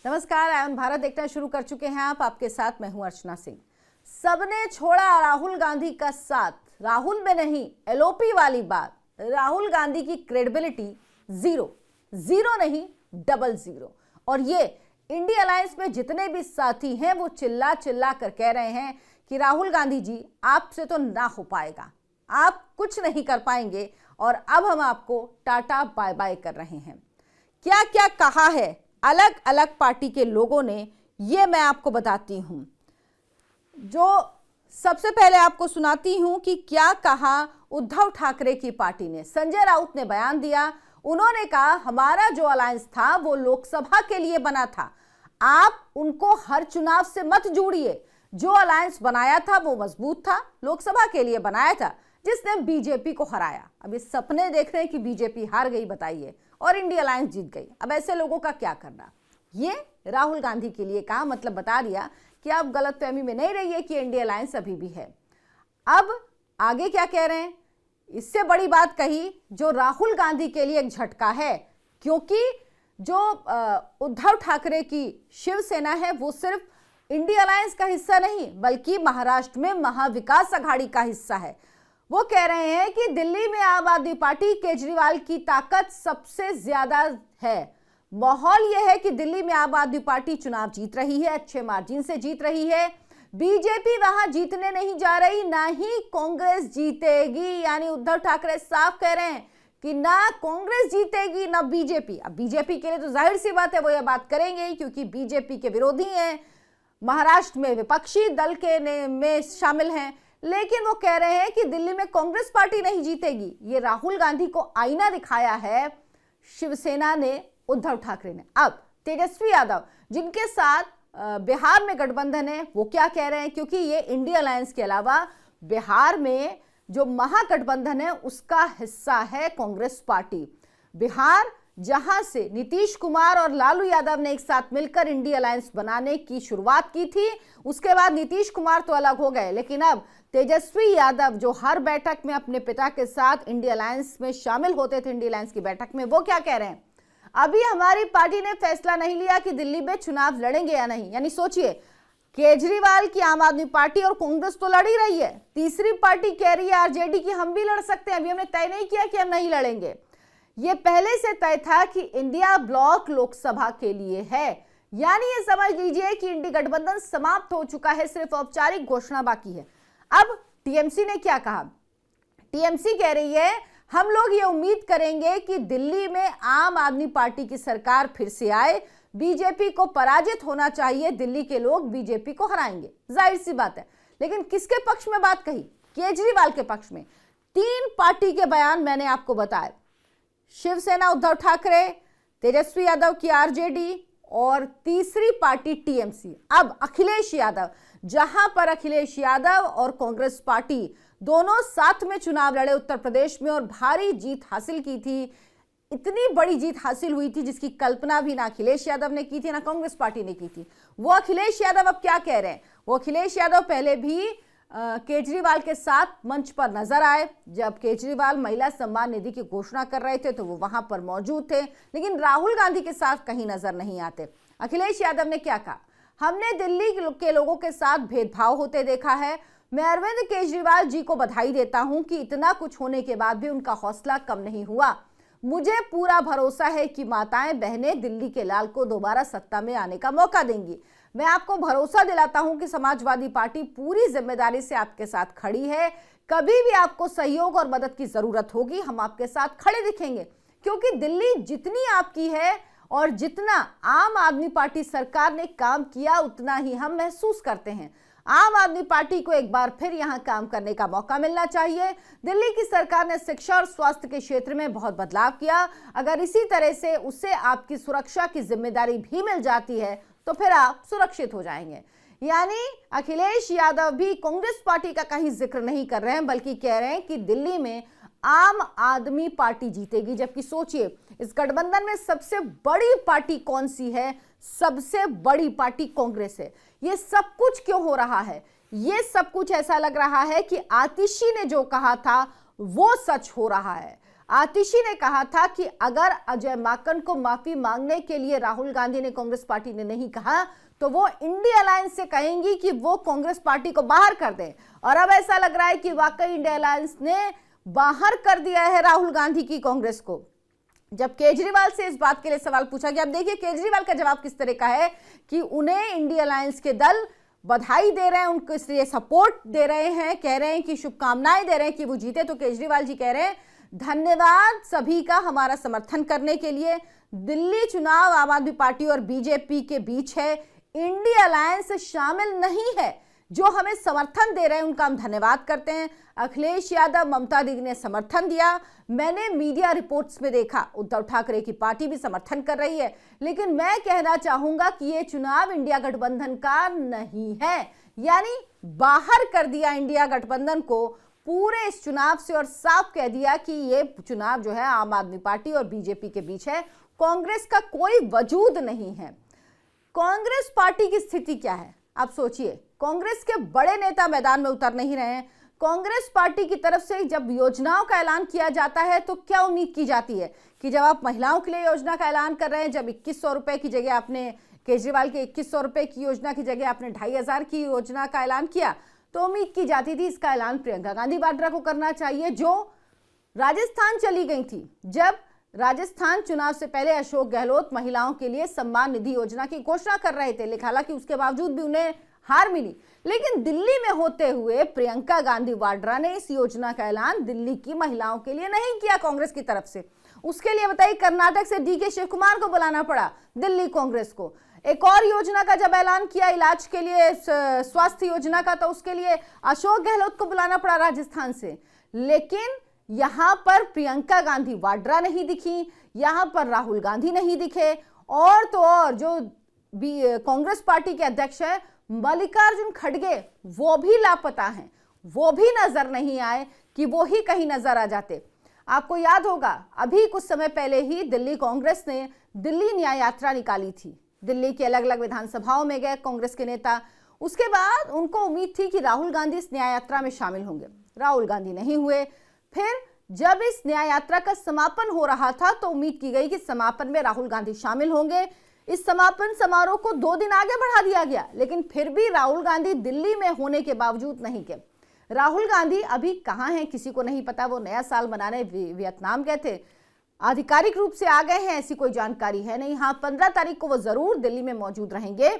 नमस्कार, आयन भारत देखना शुरू कर चुके हैं आप। आपके साथ मैं हूं अर्चना सिंह। सबने छोड़ा राहुल गांधी का साथ, राहुल में नहीं एलओपी वाली बात। राहुल गांधी की क्रेडिबिलिटी जीरो, जीरो नहीं डबल जीरो। और ये इंडिया अलायंस में जितने भी साथी हैं वो चिल्ला चिल्ला कर कह रहे हैं कि राहुल गांधी जी आपसे तो ना हो पाएगा, आप कुछ नहीं कर पाएंगे और अब हम आपको टाटा बाय बाय कर रहे हैं। क्या क्या कहा है अलग अलग पार्टी के लोगों ने, ये मैं आपको बताती हूं। जो सबसे पहले आपको सुनाती हूं कि क्या कहा उद्धव ठाकरे की पार्टी ने। संजय राउत ने बयान दिया। उन्होंने कहा हमारा जो अलायंस था वो लोकसभा के लिए बना था, आप उनको हर चुनाव से मत जोड़िए। जो अलायंस बनाया था वो मजबूत था, लोकसभा के लिए बनाया था, जिसने बीजेपी को हराया। अब ये सपने देख रहे हैं कि बीजेपी हार गई, बताइए, और इंडिया अलायंस जीत गई। अब ऐसे लोगों का क्या करना। ये राहुल गांधी के लिए कहा, मतलब बता दिया कि आप गलतफहमी में नहीं रहिए कि इंडिया अलायंस अभी भी है। अब आगे क्या कह रहे हैं, इससे बड़ी बात कही जो राहुल गांधी के लिए एक झटका है, क्योंकि जो उद्धव ठाकरे की शिवसेना है वो सिर्फ इंडिया अलायंस का हिस्सा नहीं बल्कि महाराष्ट्र में महाविकास अघाड़ी का हिस्सा है। वो कह रहे हैं कि दिल्ली में आम आदमी पार्टी केजरीवाल की ताकत सबसे ज्यादा है। माहौल यह है कि दिल्ली में आम आदमी पार्टी चुनाव जीत रही है, अच्छे मार्जिन से जीत रही है। बीजेपी वहां जीतने नहीं जा रही, ना ही कांग्रेस जीतेगी। यानी उद्धव ठाकरे साफ कह रहे हैं कि ना कांग्रेस जीतेगी ना बीजेपी। अब बीजेपी के लिए तो जाहिर सी बात है वो ये बात करेंगे ही, क्योंकि बीजेपी के विरोधी हैं, महाराष्ट्र में विपक्षी दल के में शामिल हैं। लेकिन वो कह रहे हैं कि दिल्ली में कांग्रेस पार्टी नहीं जीतेगी। ये राहुल गांधी को आईना दिखाया है शिवसेना ने, उद्धव ठाकरे ने। अब तेजस्वी यादव जिनके साथ बिहार में गठबंधन है, वो क्या कह रहे हैं, क्योंकि ये इंडिया अलायंस के अलावा बिहार में जो महागठबंधन है उसका हिस्सा है कांग्रेस पार्टी। बिहार जहां से नीतीश कुमार और लालू यादव ने एक साथ मिलकर इंडिया अलायंस बनाने की शुरुआत की थी, उसके बाद नीतीश कुमार तो अलग हो गए, लेकिन अब तेजस्वी यादव जो हर बैठक में अपने पिता के साथ इंडिया अलायंस में शामिल होते थे, इंडिया अलायंस की बैठक में, वो क्या कह रहे हैं, अभी हमारी पार्टी ने फैसला नहीं लिया कि दिल्ली में चुनाव लड़ेंगे या नहीं। यानी सोचिए, केजरीवाल की आम आदमी पार्टी और कांग्रेस तो लड़ ही रही है, तीसरी पार्टी कह रही है आरजेडी की हम भी लड़ सकते हैं, अभी हमने तय नहीं किया कि हम नहीं लड़ेंगे। ये पहले से तय था कि इंडिया ब्लॉक लोकसभा के लिए है। यानी ये समझ लीजिए कि इंडी गठबंधन समाप्त हो चुका है, सिर्फ औपचारिक घोषणा बाकी है। अब टीएमसी ने क्या कहा, टीएमसी कह रही है हम लोग ये उम्मीद करेंगे कि दिल्ली में आम आदमी पार्टी की सरकार फिर से आए, बीजेपी को पराजित होना चाहिए, दिल्ली के लोग बीजेपी को हराएंगे। जाहिर सी बात है, लेकिन किसके पक्ष में बात कही, केजरीवाल के पक्ष में। तीन पार्टी के बयान मैंने आपको बताए, शिवसेना उद्धव ठाकरे, तेजस्वी यादव की आरजेडी और तीसरी पार्टी टीएमसी। अब अखिलेश यादव, जहां पर अखिलेश यादव और कांग्रेस पार्टी दोनों साथ में चुनाव लड़े उत्तर प्रदेश में और भारी जीत हासिल की थी, इतनी बड़ी जीत हासिल हुई थी जिसकी कल्पना भी ना अखिलेश यादव ने की थी ना कांग्रेस पार्टी ने की थी। वो अखिलेश यादव अब क्या कह रहे हैं, वो अखिलेश यादव पहले भी केजरीवाल के साथ मंच पर नजर आए। जब केजरीवाल महिला सम्मान निधि की घोषणा कर रहे थे तो वो वहां पर मौजूद थे, लेकिन राहुल गांधी के साथ कहीं नजर नहीं आते। अखिलेश यादव ने क्या कहा, हमने दिल्ली के लोगों के साथ भेदभाव होते देखा है। मैं अरविंद केजरीवाल जी को बधाई देता हूं कि इतना कुछ होने के बाद भी उनका हौसला कम नहीं हुआ। मुझे पूरा भरोसा है कि माताएं बहनें दिल्ली के लाल को दोबारा सत्ता में आने का मौका देंगी। मैं आपको भरोसा दिलाता हूं कि समाजवादी पार्टी पूरी जिम्मेदारी से आपके साथ खड़ी है। कभी भी आपको सहयोग और मदद की जरूरत होगी हम आपके साथ खड़े दिखेंगे, क्योंकि दिल्ली जितनी आपकी है और जितना आम आदमी पार्टी सरकार ने काम किया उतना ही हम महसूस करते हैं। आम आदमी पार्टी को एक बार फिर यहां काम करने का मौका मिलना चाहिए। दिल्ली की सरकार ने शिक्षा और स्वास्थ्य के क्षेत्र में बहुत बदलाव किया, अगर इसी तरह से उसे आपकी सुरक्षा की जिम्मेदारी भी मिल जाती है तो फिर आप सुरक्षित हो जाएंगे। यानी अखिलेश यादव भी कांग्रेस पार्टी का कहीं जिक्र नहीं कर रहे हैं, बल्कि कह रहे हैं कि दिल्ली में आम आदमी पार्टी जीतेगी। जबकि सोचिए, इस गठबंधन में सबसे बड़ी पार्टी कौन सी है, सबसे बड़ी पार्टी कांग्रेस है। ये सब कुछ क्यों हो रहा है, ये सब कुछ ऐसा लग रहा है कि आतिशी ने जो कहा था वो सच हो रहा है। आतिशी ने कहा था कि अगर अजय माकन को माफी मांगने के लिए राहुल गांधी ने, कांग्रेस पार्टी ने नहीं कहा, तो वो इंडिया अलायंस से कहेंगी कि वो कांग्रेस पार्टी को बाहर कर दें। और अब ऐसा लग रहा है कि वाकई इंडिया अलायंस ने बाहर कर दिया है राहुल गांधी की कांग्रेस को। जब केजरीवाल से इस बात के लिए सवाल पूछा गया, अब देखिए केजरीवाल का जवाब किस तरह का है कि उन्हें इंडिया अलायंस के दल बधाई दे रहे हैं, उनको इसलिए सपोर्ट दे रहे हैं, कह रहे हैं कि शुभकामनाएं दे रहे हैं कि वो जीते। तो केजरीवाल जी कह रहे हैं धन्यवाद सभी का हमारा समर्थन करने के लिए। दिल्ली चुनाव आम आदमी पार्टी और बीजेपी के बीच है, इंडिया अलायंस शामिल नहीं है। जो हमें समर्थन दे रहे हैं उनका हम धन्यवाद करते हैं। अखिलेश यादव, ममता दीदी ने समर्थन दिया। मैंने मीडिया रिपोर्ट्स में देखा उद्धव ठाकरे की पार्टी भी समर्थन कर रही है, लेकिन मैं कहना चाहूंगा कि ये चुनाव इंडिया गठबंधन का नहीं है। यानी बाहर कर दिया इंडिया गठबंधन को पूरे इस चुनाव से और साफ कह दिया कि ये चुनाव जो है आम आदमी पार्टी और बीजेपी के बीच है, कांग्रेस का कोई वजूद नहीं है। कांग्रेस पार्टी की स्थिति क्या है आप सोचिए। कांग्रेस के बड़े नेता मैदान में उतर नहीं रहे हैं। कांग्रेस पार्टी की तरफ से जब योजनाओं का ऐलान किया जाता है तो क्या उम्मीद की जाती है कि जब आप महिलाओं के लिए योजना का ऐलान कर रहे हैं, जब 2100 रुपए की जगह आपने, केजरीवाल के 2100 रुपए की योजना की जगह आपने 2500 की योजना का ऐलान किया, तो उम्मीद की जाती थी इसका ऐलान प्रियंका गांधी वाड्रा को करना चाहिए, जो राजस्थान चली गई थी। जब राजस्थान चुनाव से पहले अशोक गहलोत महिलाओं के लिए सम्मान निधि योजना की घोषणा कर रहे थे, लेकिन हालांकि उसके बावजूद भी उन्हें हार मिली। लेकिन दिल्ली में होते हुए प्रियंका गांधी वाड्रा ने इस योजना का ऐलान दिल्ली की महिलाओं के लिए नहीं किया कांग्रेस की तरफ से। उसके लिए बताइए कर्नाटक से डीके शिव कुमार को बुलाना पड़ा दिल्ली कांग्रेस को। एक और योजना का जब ऐलान किया इलाज के लिए, स्वास्थ्य योजना का, तो उसके लिए अशोक गहलोत को बुलाना पड़ा राजस्थान से। लेकिन यहां पर प्रियंका गांधी वाड्रा नहीं दिखी, यहां पर राहुल गांधी नहीं दिखे, और तो और जो कांग्रेस पार्टी के अध्यक्ष है मल्लिकार्जुन खड़गे, वो भी लापता हैं, वो भी नजर नहीं आए कि वो ही कहीं नजर आ जाते। आपको याद होगा अभी कुछ समय पहले ही दिल्ली कांग्रेस ने दिल्ली न्याय यात्रा निकाली थी। दिल्ली की अलग अलग विधानसभाओं में गए कांग्रेस के नेता। उसके बाद उनको उम्मीद थी कि राहुल गांधी इस न्याय यात्रा में शामिल होंगे, राहुल गांधी नहीं हुए। फिर जब इस न्याय यात्रा का समापन हो रहा था तो उम्मीद की गई कि समापन में राहुल गांधी शामिल होंगे। इस समापन समारोह को 2 दिन आगे बढ़ा दिया गया, लेकिन फिर भी राहुल गांधी दिल्ली में होने के बावजूद नहीं गए। राहुल गांधी अभी कहां हैं किसी को नहीं पता। वो नया साल मनाने वियतनाम गए थे, आधिकारिक रूप से आ गए हैं ऐसी कोई जानकारी है नहीं। हाँ, 15 तारीख को वो जरूर दिल्ली में मौजूद रहेंगे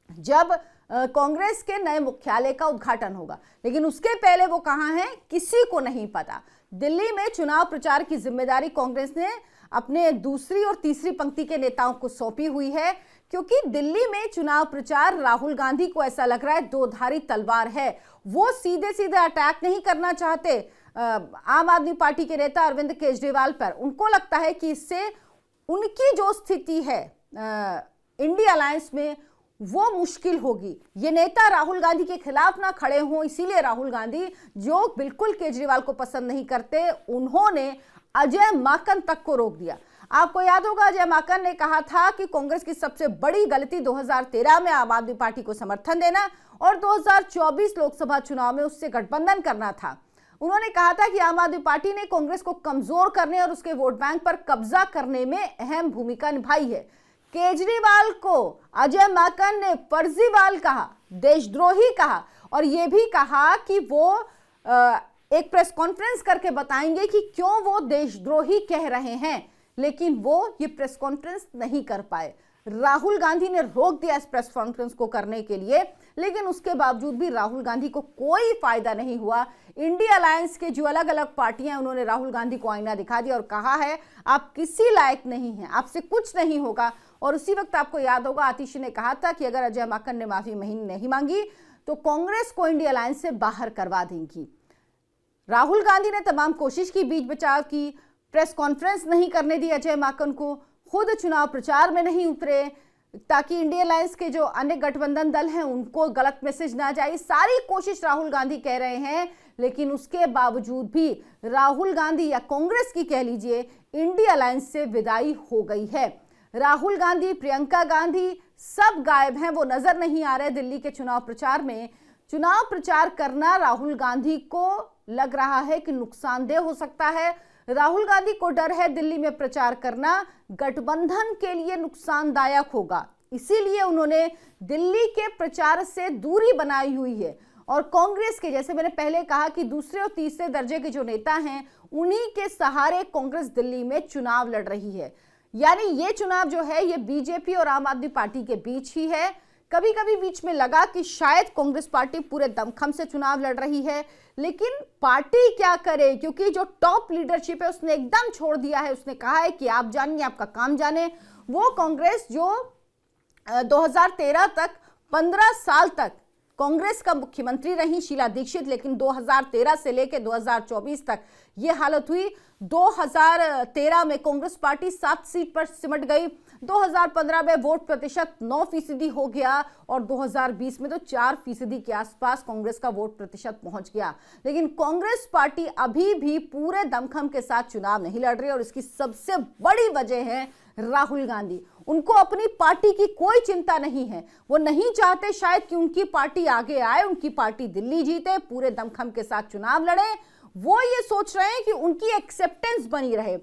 जब कांग्रेस के नए मुख्यालय का उद्घाटन होगा, लेकिन उसके पहले वो कहां हैं किसी को नहीं पता। दिल्ली में चुनाव प्रचार की जिम्मेदारी कांग्रेस ने अपने दूसरी और तीसरी पंक्ति के नेताओं को सौंपी हुई है, क्योंकि दिल्ली में चुनाव प्रचार राहुल गांधी को ऐसा लग रहा है दो-धारी तलवार है। वो सीधे सीधे अटैक नहीं करना चाहते आम आदमी पार्टी के नेता अरविंद केजरीवाल पर। उनको लगता है कि इससे उनकी जो स्थिति है इंडिया अलायंस में वो मुश्किल होगी। ये नेता राहुल गांधी के खिलाफ ना खड़े हों, इसीलिए राहुल गांधी, जो बिल्कुल केजरीवाल को पसंद नहीं करते, उन्होंने अजय माकन तक को रोक दिया। आपको याद होगा अजय माकन ने कहा था कि कांग्रेस की सबसे बड़ी गलती 2013 में आम आदमी पार्टी को समर्थन देना और 2024 लोकसभा चुनाव में उससे गठबंधन करना था। उन्होंने कहा था कि आम आदमी पार्टी ने कांग्रेस को कमजोर करने और उसके वोट बैंक पर कब्जा करने में अहम भूमिका निभाई है। केजरीवाल को अजय माकन ने फर्जीवाल कहा, देशद्रोही कहा, और यह भी कहा कि वो एक प्रेस कॉन्फ्रेंस करके बताएंगे कि क्यों वो देशद्रोही कह रहे हैं, लेकिन वो ये प्रेस कॉन्फ्रेंस नहीं कर पाए। राहुल गांधी ने रोक दिया इस प्रेस कॉन्फ्रेंस को करने के लिए, लेकिन उसके बावजूद भी राहुल गांधी को कोई फायदा नहीं हुआ। इंडिया अलायंस के जो अलग अलग पार्टियां, उन्होंने राहुल गांधी को आईना दिखा दिया और कहा है आप किसी लायक नहीं हैं, आपसे कुछ नहीं होगा। और उसी वक्त आपको याद होगा आतिशी ने कहा था कि अगर अजय माकन ने माफी नहीं मांगी तो कांग्रेस को इंडिया अलायंस से बाहर करवा देंगी। राहुल गांधी ने तमाम कोशिश की, बीच बचाव की, प्रेस कॉन्फ्रेंस नहीं करने दी अजय माकन को, खुद चुनाव प्रचार में नहीं उतरे ताकि इंडिया अलायंस के जो अन्य गठबंधन दल हैं उनको गलत मैसेज ना जाए। सारी कोशिश राहुल गांधी कह रहे हैं, लेकिन उसके बावजूद भी राहुल गांधी या कांग्रेस की कह लीजिए इंडिया अलायंस से विदाई हो गई है। राहुल गांधी, प्रियंका गांधी सब गायब हैं, वो नजर नहीं आ रहे दिल्ली के चुनाव प्रचार में। चुनाव प्रचार करना राहुल गांधी को लग रहा है कि नुकसानदेह हो सकता है। राहुल गांधी को डर है दिल्ली में प्रचार करना गठबंधन के लिए नुकसानदायक होगा, इसीलिए उन्होंने दिल्ली के प्रचार से दूरी बनाई हुई है। और कांग्रेस के, जैसे मैंने पहले कहा कि दूसरे और तीसरे दर्जे के जो नेता हैं उन्हीं के सहारे कांग्रेस दिल्ली में चुनाव लड़ रही है। यानी ये चुनाव जो है ये बीजेपी और आम आदमी पार्टी के बीच ही है। कभी कभी बीच में लगा कि शायद कांग्रेस पार्टी पूरे दमखम से चुनाव लड़ रही है, लेकिन पार्टी क्या करे, क्योंकि जो टॉप लीडरशिप है उसने एकदम छोड़ दिया है। उसने कहा है कि आप जानिए, आपका काम जाने। वो कांग्रेस जो 2013 तक 15 साल तक कांग्रेस का मुख्यमंत्री रही शीला दीक्षित, लेकिन 2013 से लेकर 2024 तक ये हालत हुई। 2013 में कांग्रेस पार्टी 7 सीट पर सिमट गई, 2015 में वोट प्रतिशत 9% हो गया और 2020 में तो 4% के आसपास कांग्रेस का वोट प्रतिशत पहुंच गया। लेकिन कांग्रेस पार्टी अभी भी पूरे दमखम के साथ चुनाव नहीं लड़ रही और इसकी सबसे बड़ी वजह है राहुल गांधी। उनको अपनी पार्टी की कोई चिंता नहीं है। वो नहीं चाहते शायद कि उनकी पार्टी आगे आए, उनकी पार्टी दिल्ली जीते, पूरे दमखम के साथ चुनाव लड़े। वो ये सोच रहे हैं कि उनकी एक्सेप्टेंस बनी रहे,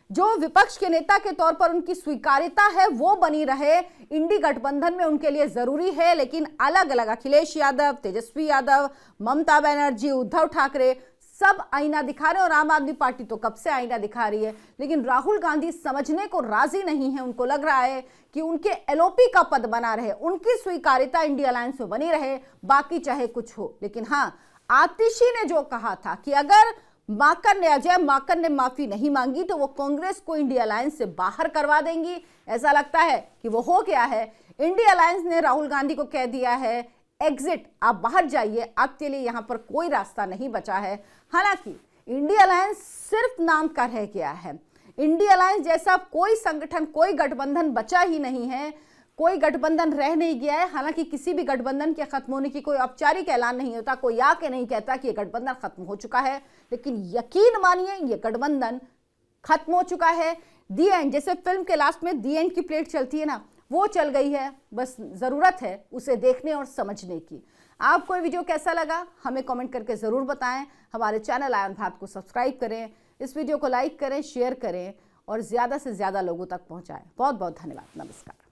जो विपक्ष के नेता के तौर पर उनकी स्वीकार्यता है वो बनी रहे। इंडी गठबंधन में उनके लिए जरूरी है, लेकिन अलग अलग अखिलेश यादव, तेजस्वी यादव, ममता बनर्जी, उद्धव ठाकरे सब आईना दिखा रहे हैं और आम आदमी पार्टी तो कब से आईना दिखा रही है। लेकिन राहुल गांधी समझने को राजी नहीं है। उनको लग रहा है कि उनके एलओपी का पद बना रहे, उनकी स्वीकार्यता इंडिया अलायंस में बनी रहे, बाकी चाहे कुछ हो। लेकिन हाँ, आतिशी ने जो कहा था कि अगर अजय माकन ने माफी नहीं मांगी तो वो कांग्रेस को इंडिया अलायंस से बाहर करवा देंगी, ऐसा लगता है कि वो हो गया है। इंडिया अलायंस ने राहुल गांधी को कह दिया है एग्जिट, आप बाहर जाइए, आपके लिए यहां पर कोई रास्ता नहीं बचा है। हालांकि इंडिया अलायंस सिर्फ नाम का रह गया है। इंडिया अलायंस जैसा कोई संगठन, कोई गठबंधन बचा ही नहीं है, कोई गठबंधन रह नहीं गया है। हालांकि किसी भी गठबंधन के खत्म होने की कोई औपचारिक ऐलान नहीं होता, कोई आके नहीं कहता कि ये गठबंधन खत्म हो चुका है, लेकिन यकीन मानिए ये गठबंधन खत्म हो चुका है। दी एंड, जैसे फिल्म के लास्ट में दी एंड की प्लेट चलती है ना, वो चल गई है। बस जरूरत है उसे देखने और समझने की। आपको ये वीडियो कैसा लगा हमें कमेंट करके जरूर बताएं। हमारे चैनल आयन भारत को सब्सक्राइब करें, इस वीडियो को लाइक करें, शेयर करें और ज्यादा से ज्यादा लोगों तक पहुंचाएं। बहुत बहुत धन्यवाद। नमस्कार।